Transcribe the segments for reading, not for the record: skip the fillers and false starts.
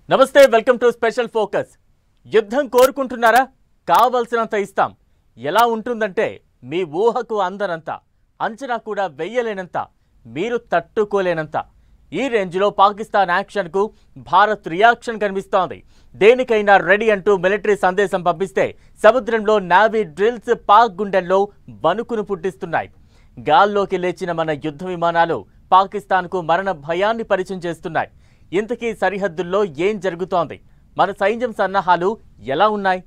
నమస్తే welcome to special focus. యుద్ధం కోరుకుంటున్నారా? కావాల్సినంత ఇస్తాం. ఎలా ఉంటుందంటే మీ ఊహకు అందనంత, అంచనా కూడా వెయ్యలేనంత, మీరు తట్టుకోలేనంత. ఈ రేంజ్లో పాకిస్తాన్ యాక్షన్కు భారత్ రియాక్షన్ కనిపిస్తోంది. దేనికైనా రెడీ అంటూ మిలిటరీ సందేశం పంపిస్తే సముద్రంలో నావీ డ్రిల్స్ పాక్ గుండెల్లో వణుకును పుట్టిస్తున్నాయి. గాల్లోకి లేచిన మన యుద్ధ విమానాలు పాకిస్తాన్కు మరణ భయాన్ని పరిచయం చేస్తున్నాయి. ఇంతకీ సరిహద్దుల్లో ఏం జరుగుతోంది? మన సైన్యం సన్నాహాలు ఎలా ఉన్నాయి?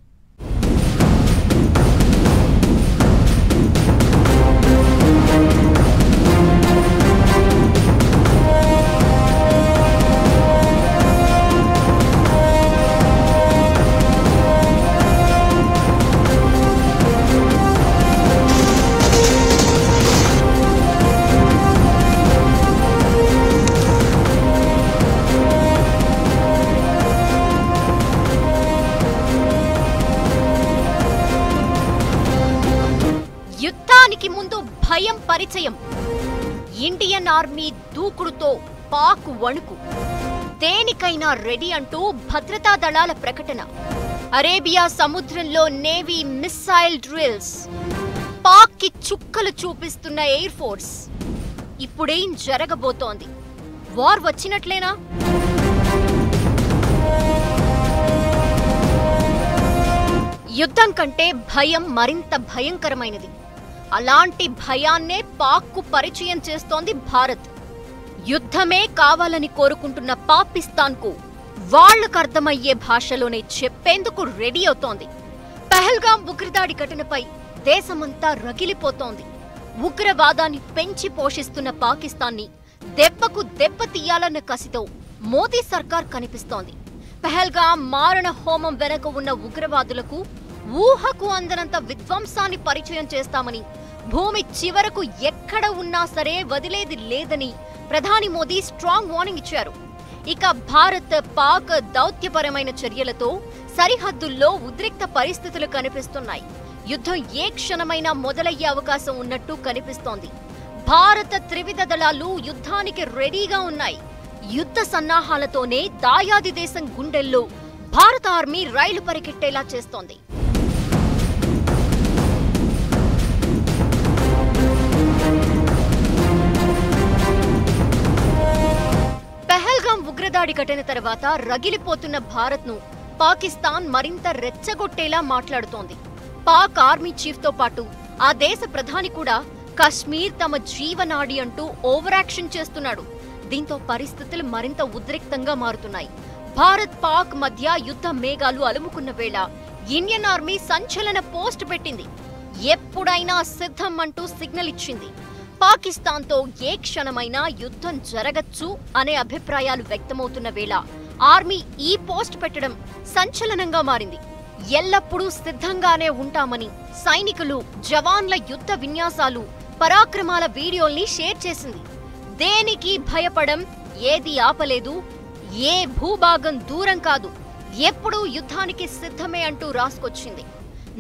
యుద్ధానికి ముందు భయం పరిచయం. ఇండియన్ ఆర్మీ దూకుడుతో పాక్ వణుకు. దేనికైనా రెడీ అంటూ భద్రతా దళాల ప్రకటన. అరేబియా సముద్రంలో నేవీ మిస్సైల్ డ్రిల్స్. పాక్ కి చుక్కలు చూపిస్తున్న ఎయిర్ ఫోర్స్. ఇప్పుడేం జరగబోతోంది? వార్ వచ్చినట్లేనా? యుద్ధం కంటే భయం మరింత భయంకరమైనది. అలాంటి భయాన్నే పాక్కు పరిచయం చేస్తోంది భారత్. యుద్ధమే కావాలని కోరుకుంటున్న పాకిస్తాన్కు వాళ్లకు అర్థమయ్యే భాషలోనే చెప్పేందుకు రెడీ అవుతోంది. పహల్గాం ఉగ్రదాడి ఘటనపై దేశమంతా రగిలిపోతోంది. ఉగ్రవాదాన్ని పెంచి పోషిస్తున్న పాకిస్తాన్ని దెబ్బకు దెబ్బ తీయాలన్న కసితో మోదీ సర్కార్ కనిపిస్తోంది. పహల్గాం మారణ హోమం వెనక ఉన్న ఉగ్రవాదులకు ఊహకు అందనంత విధ్వంసాన్ని పరిచయం చేస్తామని, భూమి చివరకు ఎక్కడ ఉన్నా సరే వదిలేది లేదని ప్రధాని మోదీ స్ట్రాంగ్ వార్నింగ్ ఇచ్చారు. ఇక భారత్ పాక్ దౌత్యపరమైన చర్యలతో సరిహద్దుల్లో ఉద్రిక్త పరిస్థితులు కనిపిస్తున్నాయి. యుద్ధం ఏ క్షణమైనా మొదలయ్యే అవకాశం ఉన్నట్టు కనిపిస్తోంది. భారత త్రివిధ దళాలు యుద్ధానికి రెడీగా ఉన్నాయి. యుద్ధ సన్నాహాలతోనే దాయాది దేశం గుండెల్లో భారత ఆర్మీ రైలు పరిగెట్టేలా చేస్తోంది. పహల్గాం ఉగ్రదాడి ఘటన తర్వాత రగిలిపోతున్న భారత్ను పాకిస్తాన్ మరింత రెచ్చగొట్టేలా మాట్లాడుతోంది. పాక్ ఆర్మీ చీఫ్ తో పాటు ఆ దేశ ప్రధాని కూడా కశ్మీర్ తమ జీవనాడి అంటూ ఓవర్ యాక్షన్ చేస్తున్నాడు. దీంతో పరిస్థితులు మరింత ఉద్రిక్తంగా మారుతున్నాయి. భారత్ పాక్ మధ్య యుద్ధ మేఘాలు అలుముకున్న వేళ ఇండియన్ ఆర్మీ సంచలన పోస్ట్ పెట్టింది. ఎప్పుడైనా సిద్ధం అంటూ సిగ్నల్ ఇచ్చింది. పాకిస్తాన్తో ఏ క్షణమైనా యుద్ధం జరగచ్చు అనే అభిప్రాయాలు వ్యక్తమవుతున్న వేళ ఆర్మీ ఈ పోస్ట్ పెట్టడం సంచలనంగా మారింది. ఎల్లప్పుడూ సిద్ధంగానే ఉంటామని సైనికులు, జవాన్ల యుద్ధ విన్యాసాలు, పరాక్రమాల వీడియోల్ని షేర్ చేసింది. దేనికి భయపడం, ఏది ఆపలేదు, ఏ భూభాగం దూరం కాదు, ఎప్పుడూ యుద్ధానికి సిద్ధమే అంటూ రాసుకొచ్చింది.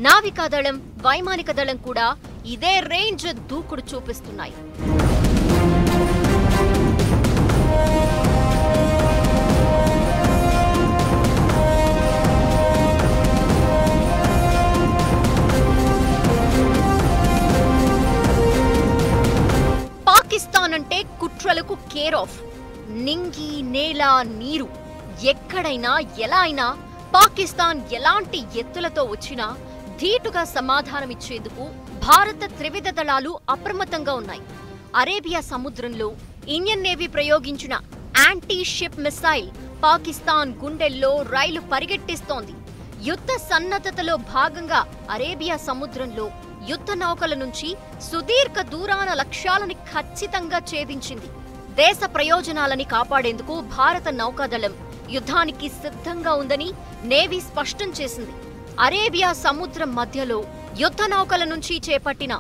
నావికాదళం, వైమానిక దళం కూడా ఇదే రేంజ్ దూకుడు చూపిస్తున్నాయి. పాకిస్తాన్ అంటే కుట్రలకు కేర్ ఆఫ్. నింగి, నేల, నీరు ఎక్కడైనా ఎలా అయినా పాకిస్తాన్ ఎలాంటి ఎత్తులతో వచ్చినా ధీటుగా సమాధానమిచ్చేందుకు భారత త్రివిధ దళాలు అప్రమత్తంగా ఉన్నాయి. అరేబియా సముద్రంలో ఇండియన్ నేవీ ప్రయోగించిన యాంటీ షిప్ మిసైల్ పాకిస్తాన్ గుండెల్లో రైలు పరిగెట్టిస్తోంది. యుద్ధ సన్నద్ధతలో భాగంగా అరేబియా సముద్రంలో యుద్ధ నౌకల నుంచి సుదీర్ఘ దూరాన లక్ష్యాలని ఖచ్చితంగా ఛేదించింది. దేశ ప్రయోజనాలని కాపాడేందుకు భారత నౌకాదళం యుద్ధానికి సిద్ధంగా ఉందని నేవీ స్పష్టం చేసింది. అరేబియా సముద్రం మధ్యలో యుద్ధ నౌకల నుంచి చేపట్టిన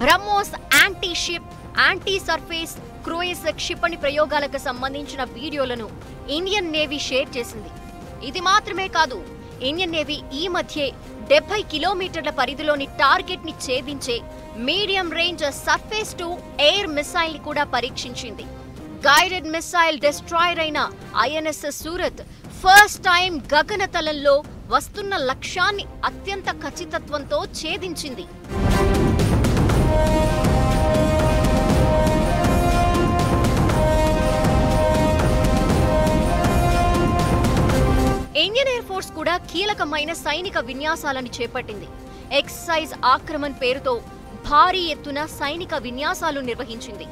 BrahMos anti ship, anti surface cruise క్షిపణి ప్రయోగాలకు సంబంధించిన వీడియోలను ఇండియన్ నేవీ షేర్ చేసింది. ఇది మాత్రమే కాదు, ఇండియన్ నేవీ ఈ మధ్యే 70 కిలోమీటర్ల పరిధిలోని టార్గెట్ ని ఛేదించే medium range surface to air missile ని కూడా పరీక్షించింది. గైడెడ్ మిసైల్ డెస్ట్రాయర్ అయిన ఐఎన్ఎస్ సూరత్ ఫస్ట్ టైం గగనతలంలో వస్తున్న లక్ష్యాన్ని అత్యంత ఖచ్చితత్వంతో ఛేదించింది. ఇండియన్ ఎయిర్ ఫోర్స్ కూడా కీలకమైన సైనిక విన్యాసాలను చేపట్టింది. ఎక్సైజ్ ఆక్రమణ్ పేరుతో భారీ ఎత్తున సైనిక విన్యాసాలు నిర్వహించింది.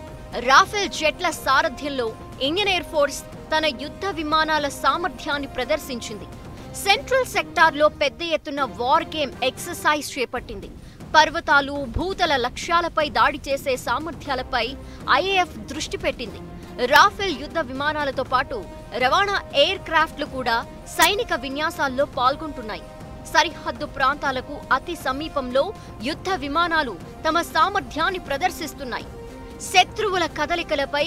రాఫెల్ జెట్ల సారథ్యంలో ఇండియన్ ఎయిర్ ఫోర్స్ తన యుద్ధ విమానాల సామర్థ్యాన్ని ప్రదర్శించింది. సెంట్రల్ సెక్టార్లో పెద్ద ఎత్తున వార్ గేమ్ ఎక్సర్సైజ్ చేపట్టింది. పర్వతాలు, భూతల లక్ష్యాలపై దాడి చేసే సామర్థ్యాలపై ఐఏఎఫ్ దృష్టి పెట్టింది. రాఫెల్ యుద్ధ విమానాలతో పాటు రవాణా ఎయిర్ క్రాఫ్ట్లు కూడా సైనిక విన్యాసాల్లో పాల్గొంటున్నాయి. సరిహద్దు ప్రాంతాలకు అతి సమీపంలో యుద్ధ విమానాలు తమ సామర్థ్యాన్ని ప్రదర్శిస్తున్నాయి. శత్రువుల కదలికలపై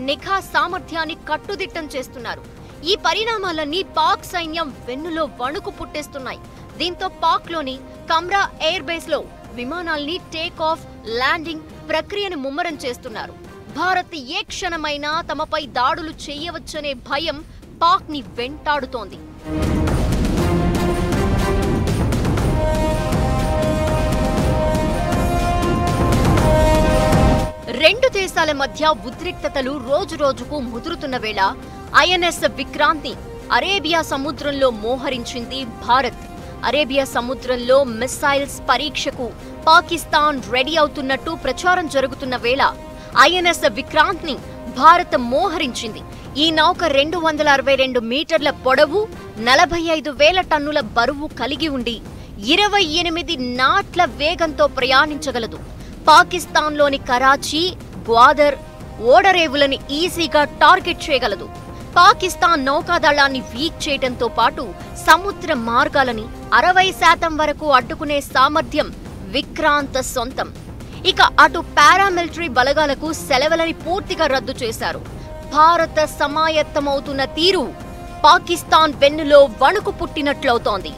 నిఘా సామర్థ్యాన్ని కట్టుదిట్టం చేస్తున్నారు. ఈ పరిణామాలన్నీ పాక్ సైన్యం వెన్నులో వణుకు పుట్టేస్తున్నాయి. దీంతో పాక్లోని కమ్రా ఎయిర్ బేస్ లో విమానాల్ని టేక్ ఆఫ్, ల్యాండింగ్ ప్రక్రియను ముమ్మరం చేస్తున్నారు. భారత్ ఏ క్షణమైనా తమపై దాడులు చేయవచ్చనే భయం పాక్ ని వెంటాడుతోంది. రెండు దేశాల మధ్య ఉద్రిక్తతలు రోజురోజుకు ముదురుతున్న వేళ ఐఎన్ఎస్ విక్రాంత్ ని అరేబియా సముద్రంలో మోహరించింది భారత్. అరేబియా సముద్రంలో మిసైల్స్ పరీక్షకు పాకిస్తాన్ రెడీ అవుతున్నట్టు ప్రచారం జరుగుతున్న వేళ ఐఎన్ఎస్ విక్రాంత్ ని భారత్ మోహరించింది. ఈ నౌక 262 మీటర్ల పొడవు, 45,000 టన్నుల బరువు కలిగి ఉండి 28 నాట్ల వేగంతో ప్రయాణించగలదు. పాకిస్తాన్లోని కరాచీ, గ్వాదర్ ఓడరేవులని ఈజీగా టార్గెట్ చేయగలదు. పాకిస్తాన్ నౌకాదళాన్ని వీక్ చేయడంతో పాటు సముద్ర మార్గాలని 60% వరకు అడ్డుకునే సామర్థ్యం విక్రాంత్ సొంతం. ఇక అటు పారామిలిటరీ బలగాలకు సెలవులని పూర్తిగా రద్దు చేశారు. భారత సమాయత్తమవుతున్న తీరు పాకిస్తాన్ వెన్నులో వణుకు పుట్టినట్లవుతోంది.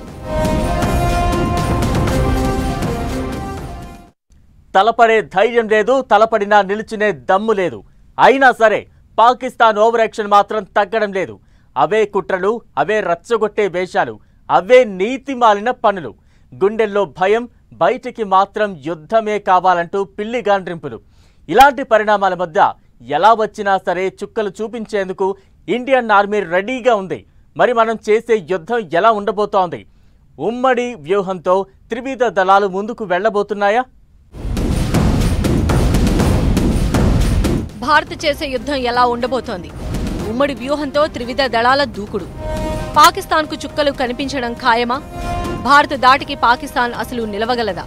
తలపడే ధైర్యం లేదు, తలపడినా నిలుచునే దమ్ము లేదు. అయినా సరే పాకిస్తాన్ ఓవర్ యాక్షన్ మాత్రం తగ్గడం లేదు. అవే కుట్రలు, అవే రచ్చగొట్టే వేషాలు, అవే నీతి మాలిన పనులు. గుండెల్లో భయం, బయటికి మాత్రం యుద్ధమే కావాలంటూ పిల్లి గాండ్రింపులు. ఇలాంటి పరిణామాల మధ్య ఎలా వచ్చినా సరే చుక్కలు చూపించేందుకు ఇండియన్ ఆర్మీ రెడీగా ఉంది. మరి మనం చేసే యుద్ధం ఎలా ఉండబోతోంది? ఉమ్మడి వ్యూహంతో త్రివిధ దళాలు ముందుకు వెళ్లబోతున్నాయా? భారత్ చేసే యుద్ధం ఎలా ఉండబోతోంది? ఉమ్మడి వ్యూహంతో త్రివిధ దళాల దూకుడు. పాకిస్తాన్కు చుక్కలు కనిపించడం ఖాయమా? భారత్ దాటికి పాకిస్తాన్ అసలు నిలవగలదా?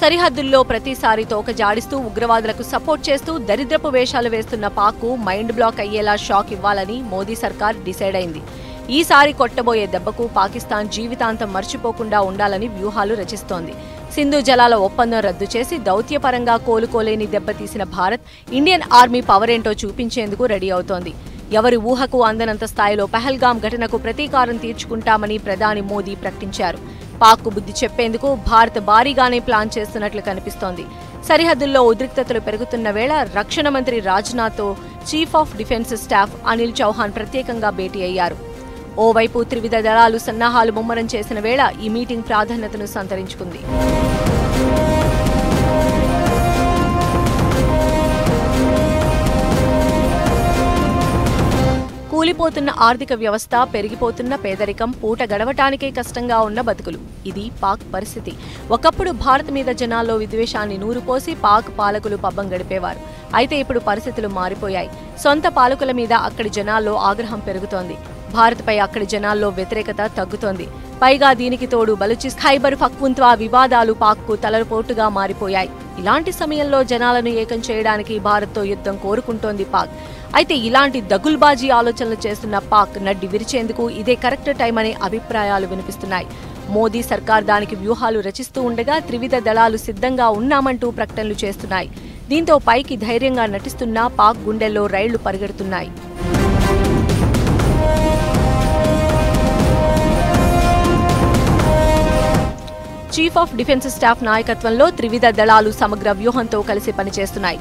సరిహద్దుల్లో ప్రతిసారి తోక జాడిస్తూ ఉగ్రవాదులకు సపోర్ట్ చేస్తూ దరిద్రపు వేషాలు వేస్తున్న పాక్కు మైండ్ బ్లాక్ అయ్యేలా షాక్ ఇవ్వాలని మోదీ సర్కార్ డిసైడ్ అయింది. ఈసారి కొట్టబోయే దెబ్బకు పాకిస్తాన్ జీవితాంతం మర్చిపోకుండా ఉండాలని వ్యూహాలు రచిస్తోంది. సింధు జలాల ఒప్పందం రద్దు చేసి దౌత్యపరంగా కోలుకోలేని దెబ్బతీసిన భారత్ ఇండియన్ ఆర్మీ పవర్ ఏంటో చూపించేందుకు రెడీ అవుతోంది. ఎవరి ఊహకు అందనంత స్థాయిలో పహల్గాం ఘటనకు ప్రతీకారం తీర్చుకుంటామని ప్రధాని మోదీ ప్రకటించారు. పాక్కు బుద్ధి చెప్పేందుకు భారత్ భారీగానే ప్లాన్ చేస్తున్నట్లు కనిపిస్తోంది. సరిహద్దుల్లో ఉద్రిక్తతలు పెరుగుతున్న వేళ రక్షణ మంత్రి రాజ్నాథ్తో chief of defence staff Anil Chauhan ప్రత్యేకంగా భేటీ అయ్యారు. ఓవైపు త్రివిధ దళాలు సన్నాహాలు ముమ్మరం చేసిన వేళ ఈ మీటింగ్ ప్రాధాన్యతను సంతరించుకుంది. కూలిపోతున్న ఆర్థిక వ్యవస్థ, పెరిగిపోతున్న పేదరికం, పూట గడవటానికే కష్టంగా ఉన్న బతుకులు. ఇది పాక్ పరిస్థితి. ఒకప్పుడు భారత్ మీద జనాల్లో విద్వేషాన్ని నూరుపోసి పాక్ పాలకులు పబ్బం గడిపేవారు. అయితే ఇప్పుడు పరిస్థితులు మారిపోయాయి. సొంత పాలకుల మీద అక్కడి జనాల్లో ఆగ్రహం పెరుగుతోంది. భారత్పై అక్కడి జనాల్లో వ్యతిరేకత తగ్గుతోంది. పైగా దీనికి తోడు బలూచిస్తాన్, ఖైబర్ పఖ్తూన్ఖ్వా వివాదాలు పాక్కు తలపోటుగా మారిపోయాయి. ఇలాంటి సమయంలో జనాలను ఏకం చేయడానికి భారత్తో యుద్ధం కోరుకుంటోంది పాక్. అయితే ఇలాంటి దగుల్బాజీ ఆలోచనలు చేస్తున్న పాక్ నడ్డి విరిచేందుకు ఇదే కరెక్ట్ టైం అనే అభిప్రాయాలు వినిపిస్తున్నాయి. మోదీ సర్కార్ దానికి వ్యూహాలు రచిస్తూ ఉండగా త్రివిధ దళాలు సిద్ధంగా ఉన్నామంటూ ప్రకటనలు చేస్తున్నాయి. దీంతో పైకి ధైర్యంగా నటిస్తున్న పాక్ గుండెల్లో రైళ్లు పరిగెడుతున్నాయి. చీఫ్ ఆఫ్ డిఫెన్స్ స్టాఫ్ నాయకత్వంలో త్రివిధ దళాలు సమగ్ర వ్యూహంతో కలిసి పనిచేస్తున్నాయి.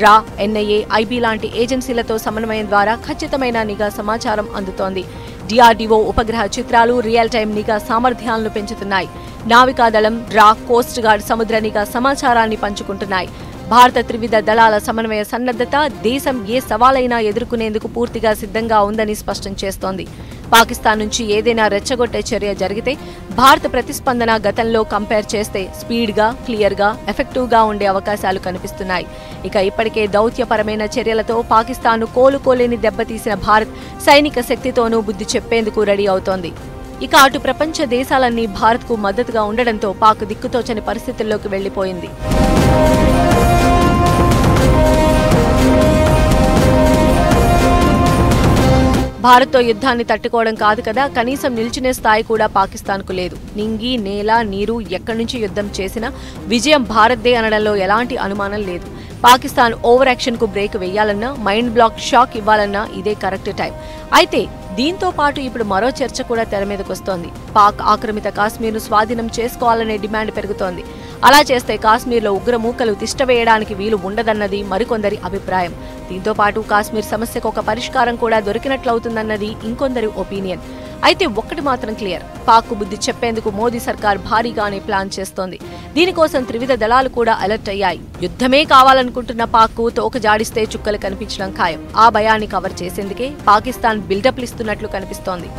రా, ఎన్ఐఏ, ఐబీ లాంటి ఏజెన్సీలతో సమన్వయం ద్వారా ఖచ్చితమైన నిఘా సమాచారం అందుతోంది. డిఆర్డీఓ ఉపగ్రహ చిత్రాలు, రియల్ టైం నిఘా సామర్థ్యాలను పెంచుతున్నాయి. నావికాదళం, రా, కోస్ట్ గార్డ్ సముద్ర నిఘా సమాచారాన్ని పంచుకుంటున్నాయి. భారత త్రివిధ దళాల సమన్వయ సన్నద్ధత దేశం ఏ సవాలైనా ఎదుర్కొనేందుకు పూర్తిగా సిద్ధంగా ఉందని స్పష్టం చేస్తోంది. పాకిస్తాన్ నుంచి ఏదైనా రెచ్చగొట్టే చర్య జరిగితే భారత ప్రతిస్పందన గతంలో కంపేర్ చేస్తే స్పీడ్గా, క్లియర్గా, ఎఫెక్టివ్గా ఉండే అవకాశాలు కనిపిస్తున్నాయి. ఇక ఇప్పటికే దౌత్యపరమైన చర్యలతో పాకిస్తాన్ను కోలుకోలేని దెబ్బతీసిన భారత్ సైనిక శక్తితోనూ బుద్ధి చెప్పేందుకు రెడీ అవుతోంది. ఇక అటు ప్రపంచ దేశాలన్నీ భారత్కు మద్దతుగా ఉండడంతో పాక్ దిక్కుతోచని పరిస్థితుల్లోకి వెళ్లిపోయింది. భారత్తో యుద్ధాన్ని తట్టుకోవడం కాదు కదా, కనీసం నిల్చునే స్థాయి కూడా పాకిస్తాన్కు లేదు. నింగి, నేల, నీరు ఎక్కడి నుంచి యుద్ధం చేసినా విజయం భారత్దే అనడంలో ఎలాంటి అనుమానం లేదు. పాకిస్తాన్ ఓవర్ యాక్షన్ కు బ్రేక్ వేయాలన్నా, మైండ్ బ్లాక్ షాక్ ఇవ్వాలన్నా ఇదే కరెక్ట్ టైం. అయితే దీంతో పాటు ఇప్పుడు మరో చర్చ కూడా తెర మీదకొస్తోంది. పాక్ ఆక్రమిత కాశ్మీర్ను స్వాధీనం చేసుకోవాలనే డిమాండ్ పెరుగుతోంది. అలా చేస్తే కాశ్మీర్లో ఉగ్రమూకలు తిష్టవేయడానికి వీలు ఉండదన్నది మరికొందరి అభిప్రాయం. దీంతో పాటు కాశ్మీర్ సమస్యకు ఒక పరిష్కారం కూడా దొరికినట్లవుతుందన్నది ఇంకొందరి ఒపీనియన్. అయితే ఒక్కటి మాత్రం క్లియర్, పాక్కు బుద్ధి చెప్పేందుకు మోదీ సర్కార్ భారీగానే ప్లాన్ చేస్తోంది. దీనికోసం త్రివిధ దళాలు కూడా అలర్ట్ అయ్యాయి. యుద్ధమే కావాలనుకుంటున్న పాక్కు తోక జాడిస్తే చుక్కలు కనిపించడం ఖాయం. ఆ భయాన్ని కవర్ చేసేందుకే పాకిస్తాన్ బిల్డప్లు ఇస్తున్నట్లు కనిపిస్తోంది.